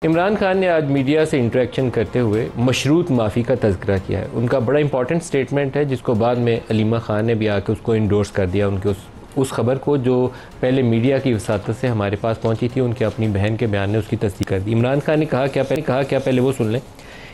इमरान खान ने आज मीडिया से इंटरेक्शन करते हुए मशरूत माफ़ी का तज़किरा किया है। उनका बड़ा इंपॉर्टेंट स्टेटमेंट है जिसको बाद में अलीमा खान ने भी आके उसको इंडोर्स कर दिया, उनके उस खबर को जो पहले मीडिया की वसातत से हमारे पास पहुंची थी। उनके अपनी बहन के बयान ने उसकी तस्दीक कर दी। इमरान खान ने कहा क्या पहले वो सुन लें।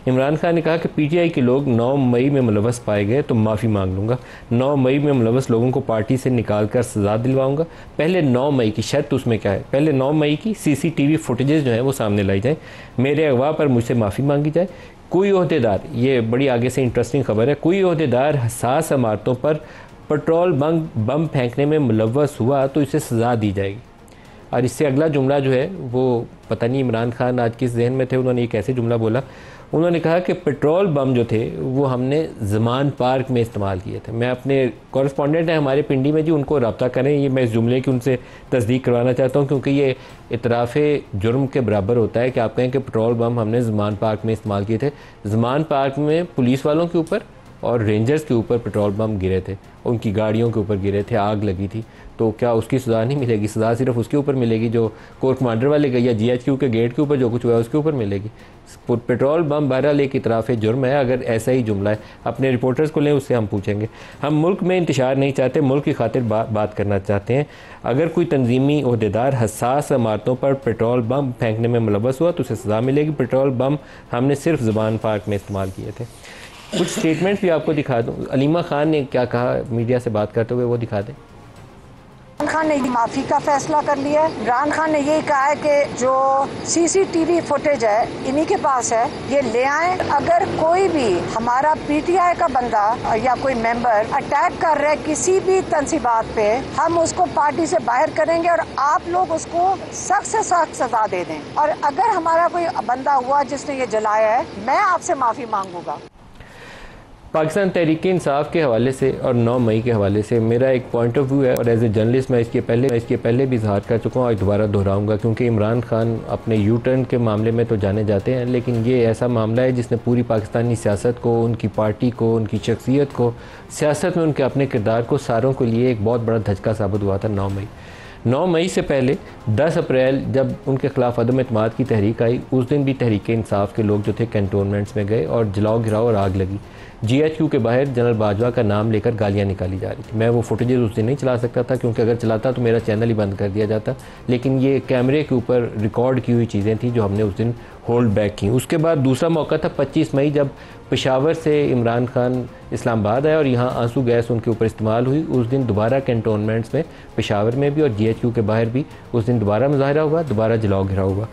इमरान खान ने कहा कि पीटीआई के लोग 9 मई में मुलव्वस पाए गए तो माफ़ी मांग लूँगा। 9 मई में मुलव्वस लोगों को पार्टी से निकाल कर सज़ा दिलवाऊँगा। पहले 9 मई की शर्त उसमें क्या है, पहले 9 मई की सीसीटीवी फुटेजेस जो हैं वो सामने लाई जाएँ, मेरे अगवा पर मुझसे माफ़ी मांगी जाए। कोई ओहदेदार, ये बड़ी आगे से इंटरेस्टिंग खबर है, कोई ओहदेदार हसास इमारतों पर पेट्रोल बम फेंकने में मुलव्वस हुआ तो इसे सज़ा दी जाएगी। और इससे अगला जुमला जो है वो पता नहीं इमरान खान आज किस जहन में थे, उन्होंने एक ऐसे जुमला बोला। उन्होंने कहा कि पेट्रोल बम जो थे वो हमने ज़मान पार्क में इस्तेमाल किए थे। मैं अपने कॉरेस्पॉन्डेंट हैं हमारे पिंडी में जी, उनको रब्ता करें, ये मैं इस जुमले की उनसे तस्दीक करवाना चाहता हूँ, क्योंकि ये इतराफ़ जुर्म के बराबर होता है कि आप कहें कि पेट्रोल बम हमने ज़मान पार्क में इस्तेमाल किए थे। ज़मान पार्क में पुलिस वालों के ऊपर और रेंजर्स के ऊपर पेट्रोल बम गिरे थे, उनकी गाड़ियों के ऊपर गिरे थे, आग लगी थी, तो क्या उसकी सज़ा नहीं मिलेगी? सज़ा सिर्फ उसके ऊपर मिलेगी जो कोर्ट कमांडर वाले गए या जीएचक्यू के गेट के ऊपर जो कुछ हुआ है उसके ऊपर मिलेगी। पेट्रोल बम बहरहाल एक इतराफ़ जुर्म है। अगर ऐसा ही जुमला है, अपने रिपोर्टर्स को लें, उससे हम पूछेंगे। हम मुल्क में इंतशार नहीं चाहते, मुल्क की खातिर बात करना चाहते हैं। अगर कोई तंजीमी ओहदेदार हसास इमारतों पर पेट्रोल बम फेंकने में मुलव्वस हुआ तो उसे सज़ा मिलेगी। पेट्रोल बम हमने सिर्फ ज़बान पार्क में इस्तेमाल किए थे। कुछ स्टेटमेंट भी आपको दिखा दूँ, अलीमा खान ने क्या कहा मीडिया से बात करते हुए, वो दिखा दें। इमरान खान ने माफ़ी का फैसला कर लिया है। इमरान खान ने यही कहा है कि जो सीसीटीवी फुटेज है इन्हीं के पास है, ये ले आए। अगर कोई भी हमारा पीटीआई का बंदा या कोई मेंबर अटैक कर रहा है किसी भी तंसीबात पे, हम उसको पार्टी से बाहर करेंगे और आप लोग उसको सख्त से सख्त सजा दे दें। और अगर हमारा कोई बंदा हुआ जिसने ये जलाया है, मैं आपसे माफ़ी मांगूंगा। पाकिस्तान तहरीक इंसाफ के हवाले से और 9 मई के हवाले से मेरा एक पॉइंट ऑफ व्यू है, और एज ए जर्नलिस्ट मैं इसके पहले भी इजहार कर चुका हूँ और दोबारा दोहराऊंगा, क्योंकि इमरान खान अपने यू टर्न के मामले में तो जाने जाते हैं, लेकिन ये ऐसा मामला है जिसने पूरी पाकिस्तानी सियासत को, उनकी पार्टी को, उनकी शख्सियत को, सियासत में उनके अपने किरदार को, सारों के लिए एक बहुत बड़ा धचका साबित हुआ था। 9 मई से पहले 10 अप्रैल जब उनके खिलाफ अदम एतमाद की तहरीक आई, उस दिन भी तहरीक इंसाफ के लोग जो थे कैंटोनमेंट्स में गए और जलाओ गिराओ और आग लगी। जीएचक्यू के बाहर जनरल बाजवा का नाम लेकर गालियां निकाली जा रही थी। मैं वो फुटेजेस उस दिन नहीं चला सकता था, क्योंकि अगर चलाता तो मेरा चैनल ही बंद कर दिया जाता, लेकिन ये कैमरे के ऊपर रिकॉर्ड की हुई चीज़ें थी जो हमने उस दिन होल्ड बैक की। उसके बाद दूसरा मौका था 25 मई, जब पेशावर से इमरान खान इस्लामाबाद आए और यहाँ आंसू गैस उनके ऊपर इस्तेमाल हुई। उस दिन दोबारा कैंटोनमेंट्स में, पेशावर में भी और जीएचक्यू के बाहर भी उस दिन दोबारा मुजाहरा हुआ, दोबारा जलाओ घिराव हुआ।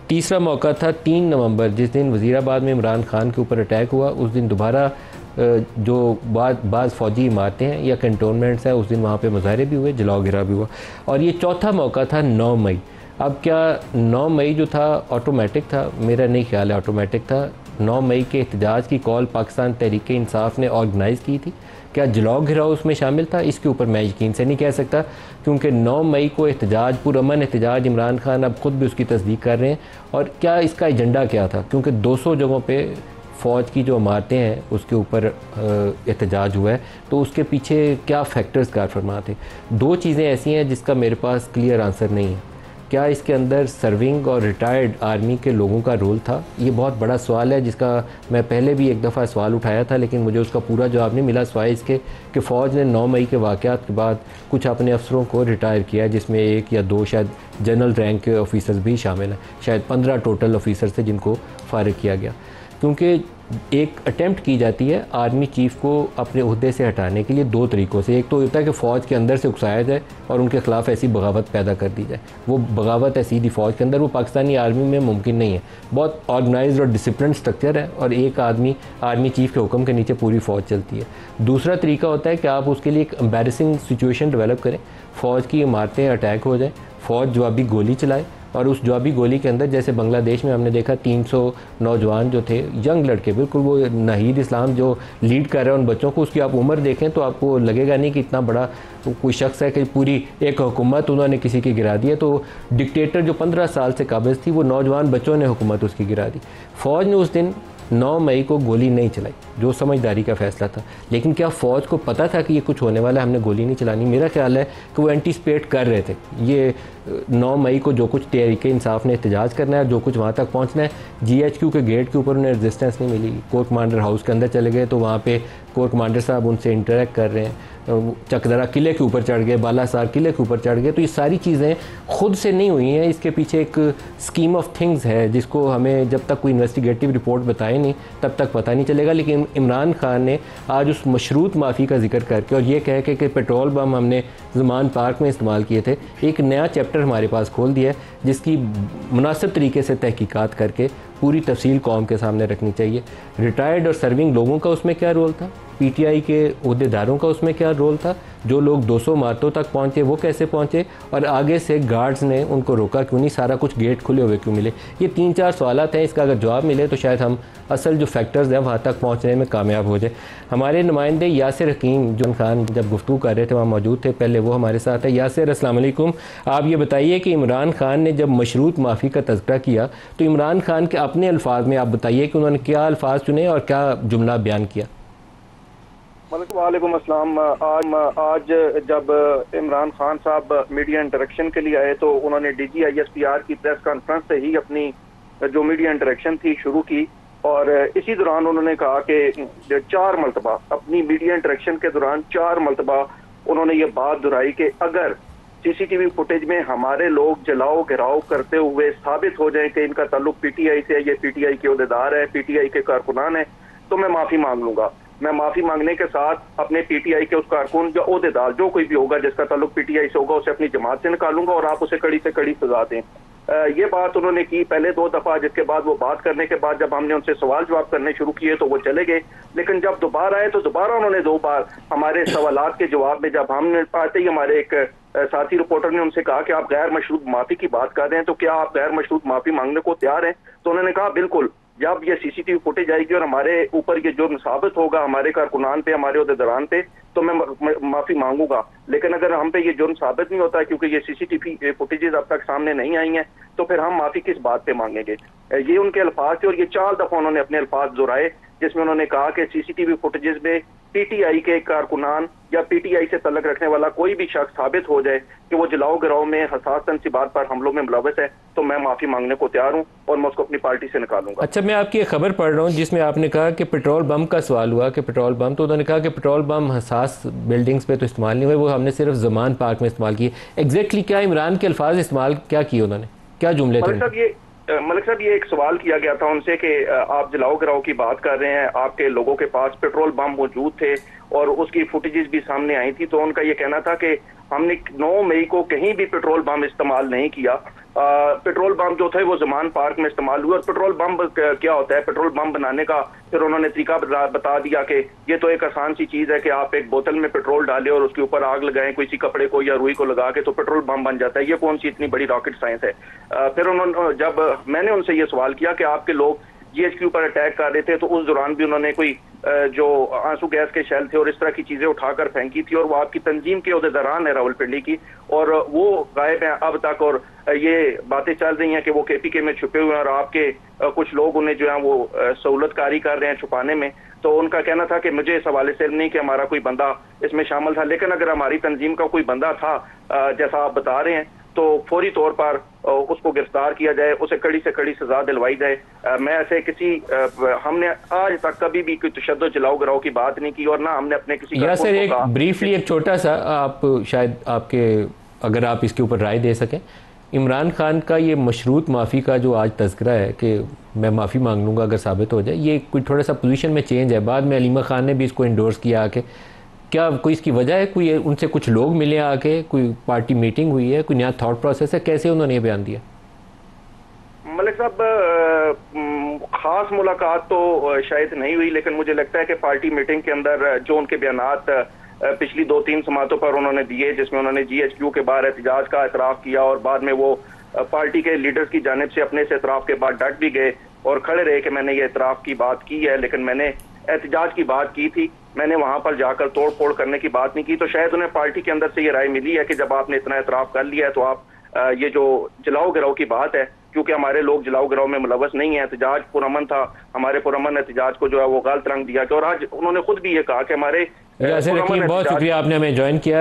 तीसरा मौका था 3 नवंबर, जिस दिन वज़ीराबाद में इमरान खान के ऊपर अटैक हुआ। उस दिन दोबारा जो बाज़ फ़ौजी इमारतें हैं या कैंटोनमेंट्स हैं, उस दिन वहाँ पे मुजाहरे भी हुए, जलाओ गिरा भी हुआ। और ये चौथा मौका था 9 मई। अब क्या 9 मई जो था ऑटोमेटिक था? मेरा नहीं ख्याल है ऑटोमेटिक था। 9 मई के एहतजाज की कॉल पाकिस्तान तहरीक इंसाफ ने ऑर्गेनाइज़ की थी। क्या जलाओ घिराओ उसमें शामिल था? इसके ऊपर मैं यकीन से नहीं कह सकता, क्योंकि 9 मई को एहतजाज, पुरअमन एहतजाज, इमरान खान अब ख़ुद भी उसकी तस्दीक कर रहे हैं। और क्या इसका एजेंडा क्या था? क्योंकि 200 जगहों पर फ़ौज की जो इमारतें हैं उसके ऊपर एहतजाज हुआ है, तो उसके पीछे क्या फैक्टर्स कार फरमा थे? 2 चीज़ें ऐसी हैं जिसका मेरे पास क्लियर आंसर नहीं है। क्या इसके अंदर सर्विंग और रिटायर्ड आर्मी के लोगों का रोल था? ये बहुत बड़ा सवाल है, जिसका मैं पहले भी एक दफ़ा सवाल उठाया था, लेकिन मुझे उसका पूरा जवाब नहीं मिला, सिवाय इसके कि फ़ौज ने 9 मई के वाक़यात के बाद कुछ अपने अफसरों को रिटायर किया, जिसमें 1 या 2 शायद जनरल रैंक के ऑफिसर्स भी शामिल हैं। शायद 15 टोटल ऑफिसर्स थे जिनको फ़ारिग किया गया, क्योंकि एक अटेम्प्ट की जाती है आर्मी चीफ़ को अपने ओहदे से हटाने के लिए 2 तरीक़ों से। एक तो होता है कि फ़ौज के अंदर से उकसाया जाए और उनके ख़िलाफ़ ऐसी बगावत पैदा कर दी जाए। वो बगावत है सीधी फ़ौज के अंदर, वो पाकिस्तानी आर्मी में मुमकिन नहीं है। बहुत ऑर्गेनाइज्ड और डिसिप्लिन स्ट्रक्चर है और एक आर्मी चीफ़ के हुक्म के नीचे पूरी फ़ौज चलती है। दूसरा तरीका होता है कि आप उसके लिए एक एम्बैरेसिंग सिचुएशन डेवलप करें, फ़ौज की इमारतें अटैक हो जाए, फ़ौज जवाबी गोली चलाए, और उस जवाबी गोली के अंदर, जैसे बांग्लादेश में हमने देखा 300 नौजवान जो थे, यंग लड़के, बिल्कुल वो नाहीद इस्लाम जो लीड कर रहे हैं उन बच्चों को, उसकी आप उम्र देखें तो आपको लगेगा नहीं कि इतना बड़ा कोई शख्स है कि पूरी एक हुकूमत उन्होंने किसी की गिरा दी है। तो डिक्टेटर जो 15 साल से काबिज थी, वो नौजवान बच्चों ने हुकूमत उसकी गिरा दी। फ़ौज ने उस दिन 9 मई को गोली नहीं चलाई, जो समझदारी का फ़ैसला था। लेकिन क्या फ़ौज को पता था कि ये कुछ होने वाला है, हमने गोली नहीं चलानी? मेरा ख्याल है कि वो एंटीसिपेट कर रहे थे। ये 9 मई को जो कुछ तहरीक इंसाफ ने एहतजाज करना है, जो कुछ वहाँ तक पहुँचना है, GHQ के गेट के ऊपर उन्हें रेजिस्टेंस नहीं मिली। कोर कमांडर हाउस के अंदर चले गए तो वहाँ पे कोर कमांडर साहब उनसे इंटरेक्ट कर रहे हैं, चकदरा किले के ऊपर चढ़ गए, बालासार किले के ऊपर चढ़ गए। तो ये सारी चीज़ें खुद से नहीं हुई हैं, इसके पीछे एक स्कीम ऑफ थिंग्स है जिसको हमें जब तक कोई इन्वेस्टिगेटिव रिपोर्ट बताए नहीं तब तक पता नहीं चलेगा। लेकिन इमरान खान ने आज उस मशरूत माफ़ी का जिक्र करके और ये कह के कि पेट्रोल बम हमने ज़मान पार्क में इस्तेमाल किए थे, एक नया चैप्टर हमारे पास खोल दिया है जिसकी मुनासिब तरीके से तहकीकात करके पूरी तफसील कौम के सामने रखनी चाहिए। रिटायर्ड और सर्विंग लोगों का उसमें क्या रोल था, PTI के अहदेदारों का उसमें क्या रोल था, जो लोग 200 इमारतों तक पहुँचे वो कैसे पहुँचे, और आगे से गार्ड्स ने उनको रोका क्यों नहीं, सारा कुछ गेट खुले हुए क्यों मिले? ये 3-4 सवालात हैं, इसका अगर जवाब मिले तो शायद हम असल जो फैक्टर्स हैं वहाँ तक पहुँचने में कामयाब हो जाए। हमारे नुमाइंदे यासिर हकीम जो खान जब गुफ्तगू कर रहे थे वहाँ मौजूद थे, पहले वो हमारे साथ है। यासिर, अस्सलाम वालेकुम। आप ये बताइए कि इमरान खान ने जब मशरूत माफ़ी का तज़किरा किया तो इमरान खान के अपने अल्फाज में आप बताइए कि उन्होंने क्या अल्फाज चुने और क्या जुमला बयान किया? वालेकुम अस्सलाम। आज जब इमरान खान साहब मीडिया इंटरेक्शन के लिए आए तो उन्होंने DGISPR की प्रेस कॉन्फ्रेंस से ही अपनी जो मीडिया इंटरेक्शन थी शुरू की, और इसी दौरान उन्होंने कहा कि 4 मरतबा अपनी मीडिया इंटरेक्शन के दौरान 4 मरतबा उन्होंने ये बात दोहराई कि अगर CCTV फुटेज में हमारे लोग जलाओ घिराव करते हुए साबित हो जाए कि इनका ताल्लुक PTI से है, ये PTI के अहदेदार है, PTI के कारकुनान है, तो मैं माफ़ी मांग लूँगा। मैं माफ़ी मांगने के साथ अपने PTI के उस कारकुन या अहदेदार जो कोई भी होगा जिसका ताल्लुक PTI से होगा उसे अपनी जमात से निकालूंगा और आप उसे कड़ी से कड़ी सजा दें। ये बात उन्होंने की पहले 2 दफ़ा, जिसके बाद वो बात करने के बाद जब हमने उनसे सवाल जवाब करने शुरू किए तो वो चले गए। लेकिन जब दोबारा आए तो दोबारा उन्होंने 2 बार हमारे सवालात के जवाब में, जब हमने आते ही हमारे एक साथी रिपोर्टर ने उनसे कहा कि आप गैर मशरूत माफ़ी की बात कर रहे हैं, तो क्या आप गैर मशरूत माफ़ी मांगने को तैयार हैं? तो उन्होंने कहा बिल्कुल, जब ये CCTV फुटेज आएगी और हमारे ऊपर ये जुर्म साबित होगा, हमारे कारकुनान पे, हमारे अहदेदारान पे, तो मैं माफ़ी मांगूंगा। लेकिन अगर हम पे ये जुर्म साबित नहीं होता क्योंकि ये CCTV फुटेजेस अब तक सामने नहीं आई हैं, तो फिर हम माफ़ी किस बात पे मांगेंगे? ये उनके अल्फाज थे और ये 4 दफ़ा उन्होंने अपने अल्फाज दोहराए, जिसमें उन्होंने कहा कि CCTV फुटेजेस में PTI के कारकुनान या PTI से तल्लक रखने वाला कोई भी शख्स साबित हो जाए कि वो जलाओ गिराओ में, हसास तनसीबात पर हमलों में मुलव्वस है, तो मैं माफ़ी मांगने को तैयार हूँ और मैं उसको अपनी पार्टी से निकालूंगा। अच्छा, मैं आपकी एक खबर पढ़ रहा हूँ जिसमें आपने कहा कि पेट्रोल बम का सवाल हुआ कि पेट्रोल बम, तो उन्होंने कहा कि पेट्रोल बम हसास बिल्डिंग्स पे तो इस्तेमाल नहीं हुए, वो हमने सिर्फ ज़मान पार्क में इस्तेमाल किए। एग्जैक्टली क्या इमरान के अल्फाज इस्तेमाल क्या किए उन्होंने, क्या जुमले थे? मलिक साहब, ये एक सवाल किया गया था उनसे कि आप जलाओ गिराओ की बात कर रहे हैं, आपके लोगों के पास पेट्रोल बम मौजूद थे और उसकी फुटेजेस भी सामने आई थी, तो उनका ये कहना था कि हमने 9 मई को कहीं भी पेट्रोल बम इस्तेमाल नहीं किया। पेट्रोल बम जो थे वो ज़मान पार्क में इस्तेमाल हुए। और पेट्रोल बम क्या होता है, पेट्रोल बम बनाने का फिर उन्होंने तरीका बता दिया कि ये तो एक आसान सी चीज़ है कि आप एक बोतल में पेट्रोल डालें और उसके ऊपर आग लगाएं किसी कपड़े को या रुई को लगा के, तो पेट्रोल बम बन जाता है। ये कौन सी इतनी बड़ी रॉकेट साइंस है? फिर उन्होंने, जब मैंने उनसे ये सवाल किया कि आपके लोग GHQ पर अटैक कर रहे थे, तो उस दौरान भी उन्होंने कोई जो आंसू गैस के शेल थे और इस तरह की चीजें उठाकर फेंकी थी, और वो आपकी तंजीम के अहदेदारान है रावलपिंडी की, और वो गायब हैं अब तक। और ये बातें चल रही हैं कि वो KPK में छुपे हुए हैं और आपके कुछ लोग उन्हें जो है वो सहूलतकारी कर रहे हैं छुपाने में। तो उनका कहना था कि मुझे इस हवाले से नहीं कि हमारा कोई बंदा इसमें शामिल था, लेकिन अगर हमारी तंजीम का कोई बंदा था जैसा आप बता रहे हैं, तो फौरी तौर पर उसको गिरफ्तार किया जाए, उसे कड़ी से कड़ी सजा दिलवाई जाए। मैं ऐसे हमने आज तक कभी भी कोई तशद्दुद जलाओ गिराओ की बात नहीं की, और ना हमने अपने किसी या सर एक ब्रीफली एक छोटा सा आप शायद आपके अगर आप इसके ऊपर राय दे सकें, इमरान खान का ये मशरूत माफ़ी का जो आज तज़किरा है कि मैं माफ़ी मांग लूँगा अगर साबित हो जाए, ये कोई थोड़ा सा पोजीशन में चेंज है। बाद में अलीमा खान ने भी इसको इंडोर्स किया आके, क्या कोई इसकी वजह है, कोई उनसे कुछ लोग मिले आके, कोई पार्टी मीटिंग हुई है, कोई नया थॉट प्रोसेस है, कैसे उन्होंने ये बयान दिया? मलिक साहब, खास मुलाकात तो शायद नहीं हुई, लेकिन मुझे लगता है कि पार्टी मीटिंग के अंदर जो उनके बयानात पिछली 2-3 समातों पर उन्होंने दिए, जिसमें उन्होंने GHQ के बाहर एहतजाज का एतराफ़ किया और बाद में वो पार्टी के लीडर्स की जानिब से अपने से एतराफ़ के बाद डट भी गए और खड़े रहे कि मैंने ये एतराफ़ की बात की है, लेकिन मैंने एहतजाज की बात की थी, मैंने वहां पर जाकर तोड़ फोड़ करने की बात नहीं की। तो शायद उन्हें पार्टी के अंदर से ये राय मिली है कि जब आपने इतना एतराफ़ कर लिया है तो आप ये जो जलाओ गिराओ की बात है क्योंकि हमारे लोग जलाओ गिराओ में मुलवस नहीं है, एहतजाज पुरअमन था, हमारे पुरअमन एहतजाज को जो है वो गलत रंग दिया गया। और आज उन्होंने खुद भी ये कहा कि हमारे यासिर हकीम, बहुत शुक्रिया आपने हमें ज्वाइन किया।